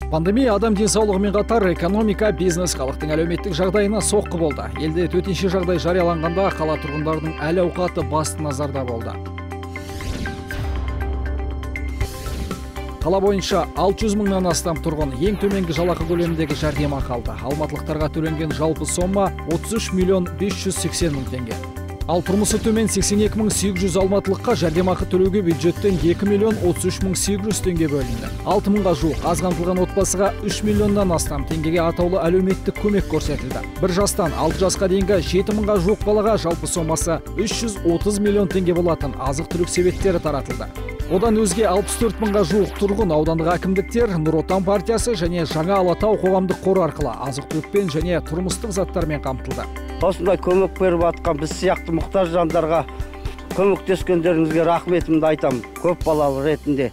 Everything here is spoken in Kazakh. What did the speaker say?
Пандемия адам денсаулығымен қатар экономика, бизнес, халықтың әлеуметтік жағдайына соққы болды. Елде төтенше жағдай жарияланғанда қала тұрғындарының әл-ауқаты басты назарда болды. Қала бойынша 600 мыңнан астам тұрғын ең төменгі жалақы көлеміндегі жәрдемақы алды. Алматылықтарға төленген жалпы сомма 33 миллион 580 мың теңге. Ал тұрмысы төмен 82.800 алматылыққа жәрдемақы төлеуге бюджеттен 2 миллион 33.800 теңге бөлінді. 6 мыңға жуық аз қамтылған отбасыға 3 миллионнан астам теңгеге атаулы әлеуметтік көмек көрсетілді. 1 жастан 6 жасқа дейінгі 7 мыңға жуық балаға жалпы сомасы 330 миллион теңге болатын азық-түлік себеттері таратылды. Одан өзге 64 мыңға жуық тұрғын аудандық әкімдіктер, Нұр Отан партиясы және Жаңа Алатау қоғамдық қоры арқылы азық-түлікпен және тұрмыстық заттармен қамтылды. Осындай көмек беріп атқан біз сияқты мұқтаж жандарға көмектескендеріңізге рахметімді айтамын, көп балалы ретінде.